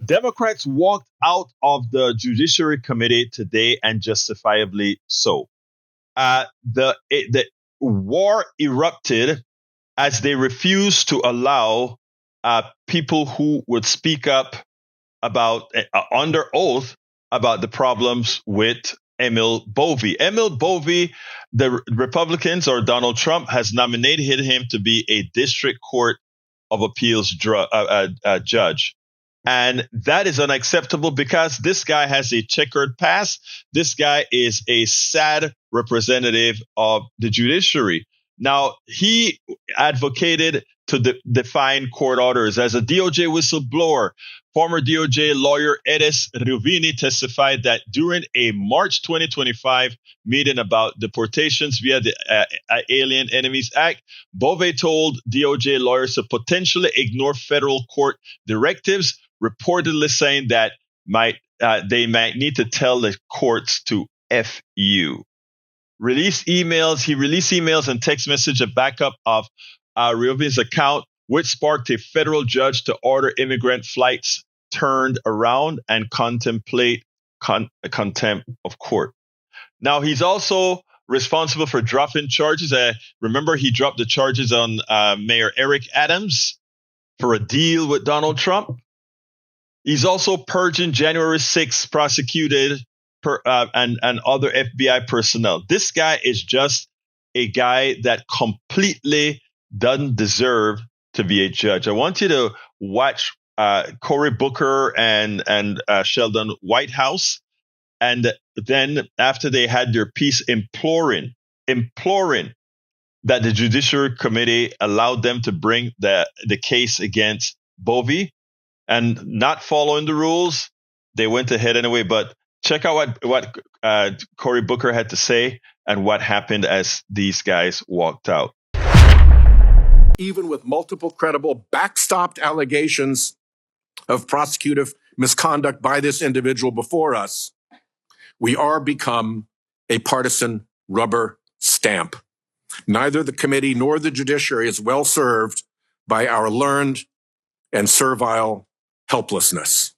Democrats walked out of the Judiciary Committee today, and justifiably so. The war erupted as they refused to allow people who would speak up about under oath about the problems with Emil Bove. Emil Bove, the Republicans or Donald Trump has nominated him to be a district court of appeals judge. And that is unacceptable because this guy has a checkered past. This guy is a sad representative of the judiciary. Now, he advocated to define court orders. As a DOJ whistleblower, former DOJ lawyer Edis Ruvini testified that during a March 2025 meeting about deportations via the Alien Enemies Act, Bove told DOJ lawyers to potentially ignore federal court directives, reportedly saying that they might need to tell the courts to F you. He released emails and text message, a backup of Rubin's account, which sparked a federal judge to order immigrant flights turned around and contemplate contempt of court. Now, he's also responsible for dropping charges. Remember, he dropped the charges on Mayor Eric Adams for a deal with Donald Trump. He's also purging January 6th prosecuted and other FBI personnel. This guy is just a guy that completely doesn't deserve to be a judge. I want you to watch Cory Booker and Sheldon Whitehouse. And then after they had their piece imploring that the Judiciary Committee allowed them to bring the case against Bove, and not following the rules, they went ahead anyway. But check out what Cory Booker had to say and what happened as these guys walked out. Even with multiple credible backstopped allegations of prosecutive misconduct by this individual before us, we are become a partisan rubber stamp. Neither the committee nor the judiciary is well served by our learned and servile helplessness.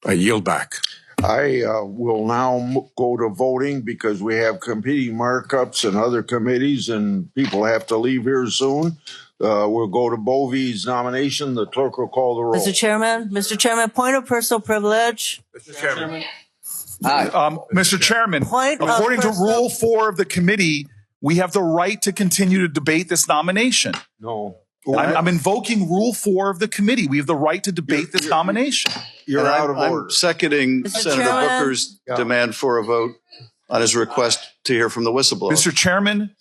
I yield back. I will now go to voting because we have competing markups and other committees and people have to leave here soon. We'll go to Bove's nomination. The clerk will call the roll. Mr. Chairman, point of personal privilege. Mr. Chairman. Mr. Chairman, according to Rule 4 of the committee, we have the right to continue to debate this nomination. No. I'm invoking Rule 4 of the committee. We have the right to debate this nomination. You're out of order. I'm seconding Senator Booker's demand for a vote on his request to hear from the whistleblower. Mr. Chairman,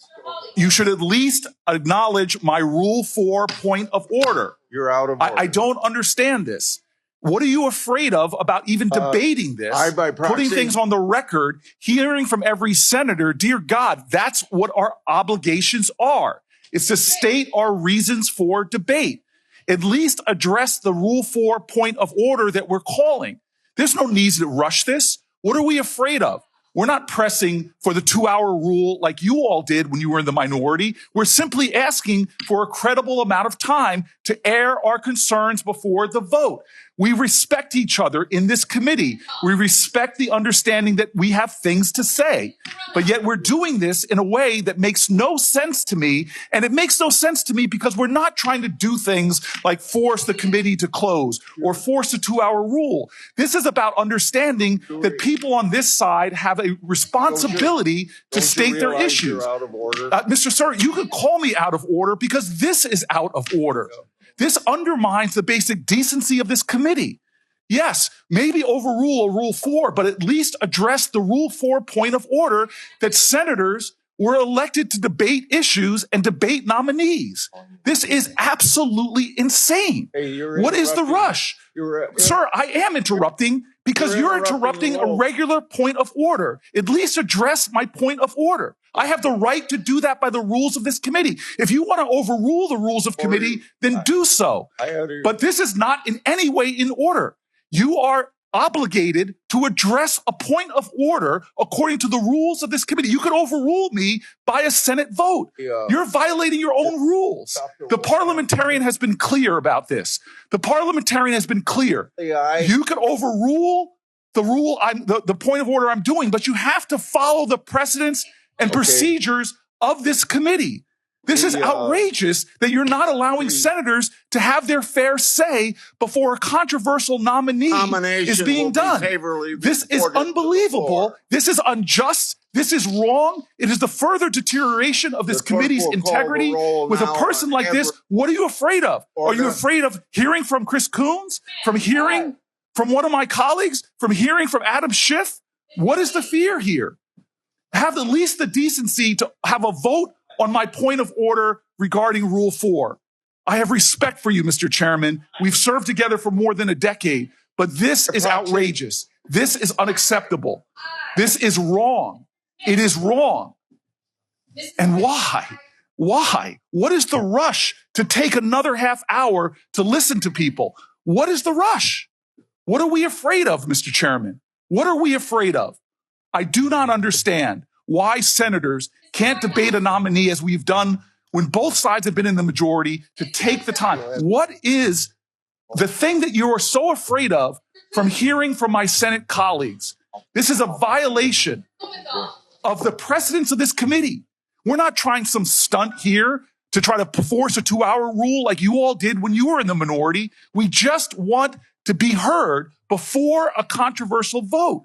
you should at least acknowledge my Rule 4 point of order. You're out of order. I don't understand this. What are you afraid of about even debating this? Putting things on the record, hearing from every senator, dear God, that's what our obligations are. It's to state our reasons for debate. At least address the Rule 4 point of order that we're calling. There's no need to rush this. What are we afraid of? We're not pressing for the 2-hour rule like you all did when you were in the minority. We're simply asking for a credible amount of time to air our concerns before the vote. We respect each other in this committee. We respect the understanding that we have things to say. But yet we're doing this in a way that makes no sense to me. And it makes no sense to me because we're not trying to do things like force the committee to close or force a 2-hour rule. This is about understanding that people on this side have a responsibility to state their issues. Out of order? Mr. Sir, you could call me out of order because this is out of order. This undermines the basic decency of this committee. Yes, maybe overrule a Rule 4, but at least address the Rule 4 point of order that senators were elected to debate issues and debate nominees. This is absolutely insane. Hey, what is the rush? Sir, I am interrupting because you're interrupting a regular point of order. At least address my point of order. I have the right to do that by the rules of this committee. If you want to overrule the rules of committee, then do so. But this is not in any way in order. You are obligated to address a point of order according to the rules of this committee. You could overrule me by a Senate vote. You're violating your own rules. The parliamentarian has been clear about this. The parliamentarian has been clear. You could overrule the point of order I'm doing, but you have to follow the precedents and procedures of this committee. This is outrageous that you're not allowing senators to have their fair say before a controversial nominee is being done. This is unbelievable. This is unjust. This is wrong. It is the further deterioration of this committee's integrity. With a person like this, what are you afraid of? Are you afraid of hearing from Chris Coons? From hearing from one of my colleagues? From hearing from Adam Schiff? What is the fear here? Have at least the decency to have a vote on my point of order regarding Rule 4. I have respect for you, Mr. Chairman. We've served together for more than a decade, but this is outrageous. This is unacceptable. This is wrong. It is wrong. And why? Why? What is the rush to take another half hour to listen to people? What is the rush? What are we afraid of, Mr. Chairman? What are we afraid of? I do not understand why senators can't debate a nominee as we've done when both sides have been in the majority to take the time. What is the thing that you are so afraid of from hearing from my Senate colleagues? This is a violation of the precedents of this committee. We're not trying some stunt here to try to force a 2-hour rule like you all did when you were in the minority. We just want to be heard before a controversial vote.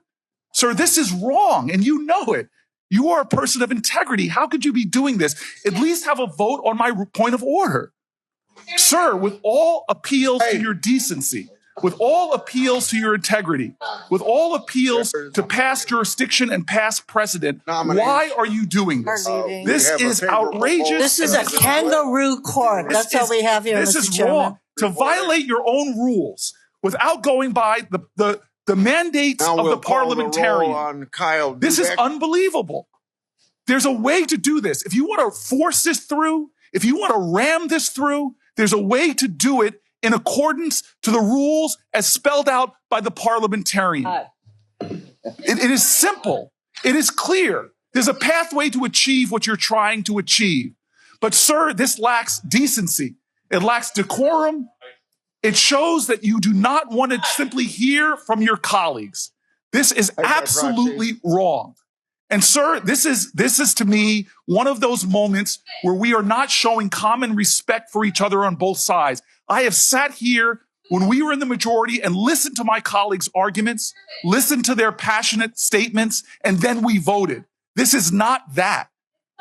Sir, this is wrong, and you know it. You are a person of integrity. How could you be doing this? At least have a vote on my point of order. Sir, with all appeals to your decency, with all appeals to your integrity, with all appeals to past jurisdiction and past precedent, why are you doing this? This is outrageous. This is a kangaroo court. That's all we have here, Mr. Chairman. This is wrong. To violate your own rules without going by the mandates of the parliamentarian. This is unbelievable. There's a way to do this. If you want to force this through, if you want to ram this through, there's a way to do it in accordance to the rules as spelled out by the parliamentarian. It is simple. It is clear. There's a pathway to achieve what you're trying to achieve. But sir, this lacks decency. It lacks decorum. It shows that you do not want to simply hear from your colleagues. This is absolutely wrong. And sir, this is to me one of those moments where we are not showing common respect for each other on both sides. I have sat here when we were in the majority and listened to my colleagues' arguments, listened to their passionate statements, and then we voted. This is not that.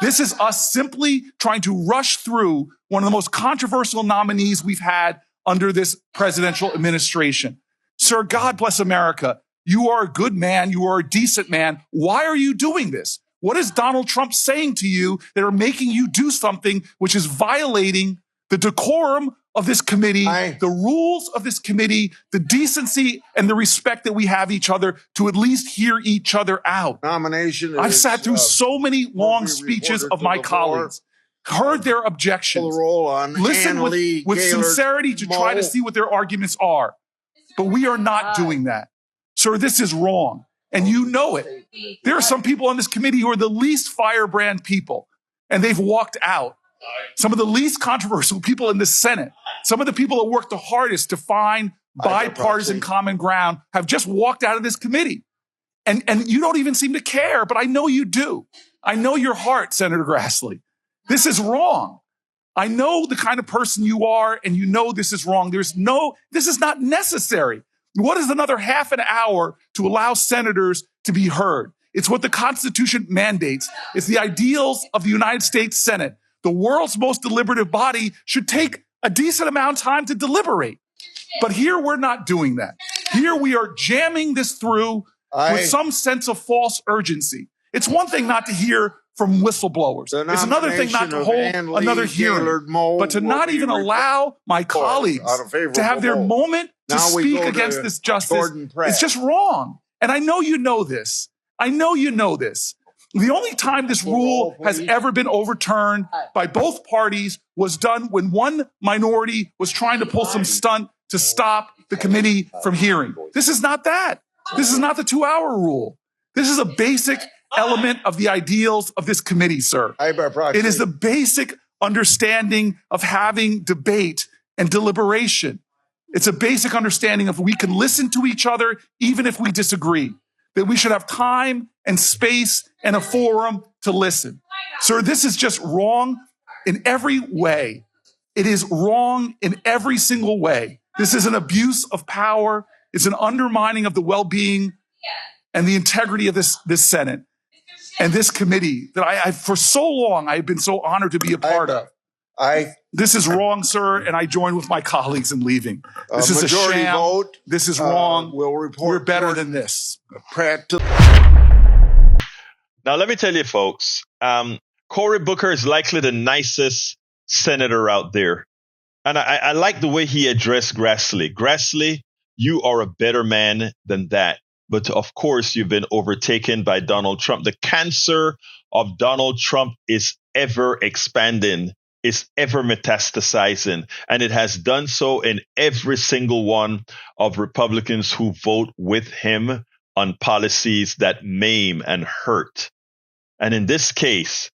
This is us simply trying to rush through one of the most controversial nominees we've had under this presidential administration. Sir, God bless America. You are a good man. You are a decent man. Why are you doing this? What is Donald Trump saying to you that are making you do something which is violating the decorum of this committee, the rules of this committee, the decency and the respect that we have each other to at least hear each other out? I've sat through so many long speeches of my colleagues, heard their objections, listened with sincerity to try to see what their arguments are. But we are not doing that. Sir, this is wrong. And you know it. There are some people on this committee who are the least firebrand people, and they've walked out. Some of the least controversial people in the Senate, some of the people that worked the hardest to find bipartisan common ground have just walked out of this committee. And you don't even seem to care, but I know you do. I know your heart, Senator Grassley. This is wrong. I know the kind of person you are, and you know this is wrong. This is not necessary. What is another half an hour to allow senators to be heard? It's what the Constitution mandates. It's the ideals of the United States Senate. The world's most deliberative body should take a decent amount of time to deliberate. But here we're not doing that. Here we are jamming this through with some sense of false urgency. It's one thing not to hear from whistleblowers. It's another thing not to hold another hearing, but to not even allow my colleagues to have their moment to speak against this justice. It's just wrong. And I know you know this. I know you know this. The only time this rule has ever been overturned by both parties was done when one minority was trying to pull some stunt to stop the committee from hearing. This is not that. This is not the 2-hour rule. This is a basic element of the ideals of this committee, sir. It is the basic understanding of having debate and deliberation. It's a basic understanding of we can listen to each other even if we disagree, that we should have time and space and a forum to listen. Sir, this is just wrong in every way. It is wrong in every single way. This is an abuse of power. It's an undermining of the well-being and the integrity of this Senate and this committee that I for so long, I've been so honored to be a part of. This is wrong, sir, and I join with my colleagues in leaving. This is a sham. Vote. This is wrong. We'll report. We're better than this. Now, let me tell you, folks, Cory Booker is likely the nicest senator out there. And I like the way he addressed Grassley. Grassley, you are a better man than that. But of course, you've been overtaken by Donald Trump. The cancer of Donald Trump is ever expanding, is ever metastasizing. And it has done so in every single one of Republicans who vote with him on policies that maim and hurt. And in this case,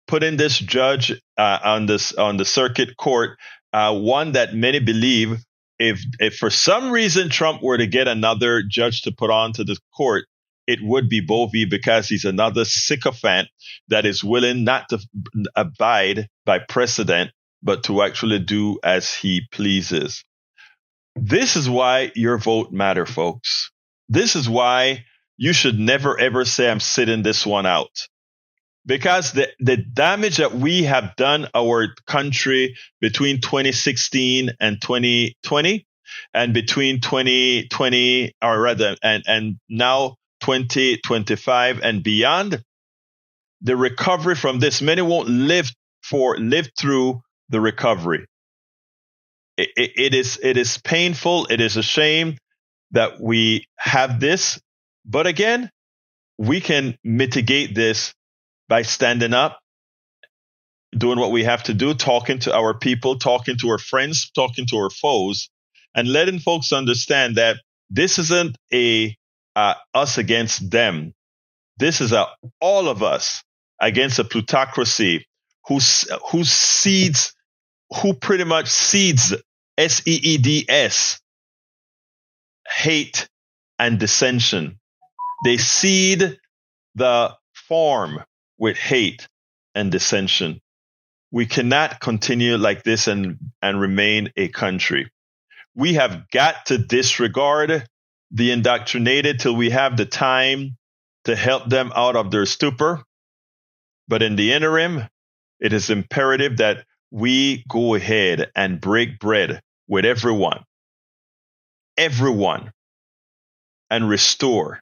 putting this judge on the circuit court, one that many believe if for some reason Trump were to get another judge to put on to the court, it would be Bove, because he's another sycophant that is willing not to abide by precedent, but to actually do as he pleases. This is why your vote matters, folks. This is why you should never, ever say, I'm sitting this one out. Because the damage that we have done our country between 2016 and 2020, and between 2020, or rather, and now 2025 and beyond, the recovery from this, many won't live through the recovery. It is painful. It is a shame that we have this. But again, we can mitigate this by standing up, doing what we have to do, talking to our people, talking to our friends, talking to our foes, and letting folks understand that this isn't a us against them. This is all of us against a plutocracy who pretty much seeds, SEEDS, hate and dissension. They seed the farm with hate and dissension. We cannot continue like this and remain a country. We have got to disregard the indoctrinated till we have the time to help them out of their stupor. But in the interim, it is imperative that we go ahead and break bread with everyone, and restore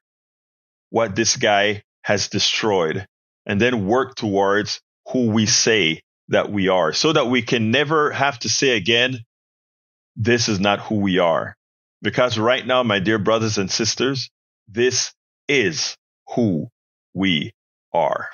what this guy has destroyed, and then work towards who we say that we are, so that we can never have to say again, this is not who we are. Because right now, my dear brothers and sisters, this is who we are.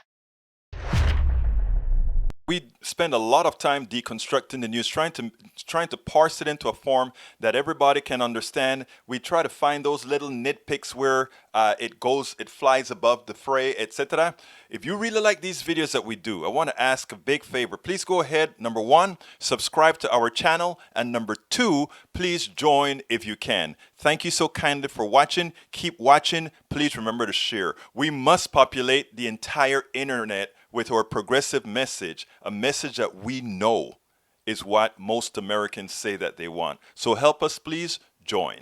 We spend a lot of time deconstructing the news, trying to parse it into a form that everybody can understand. We try to find those little nitpicks where it flies above the fray, etc. If you really like these videos that we do, I want to ask a big favor. Please go ahead, number 1, subscribe to our channel, and number 2, please join if you can. Thank you so kindly for watching. Keep watching. Please remember to share. We must populate the entire internet with our progressive message, a message that we know is what most Americans say that they want. So help us, please join.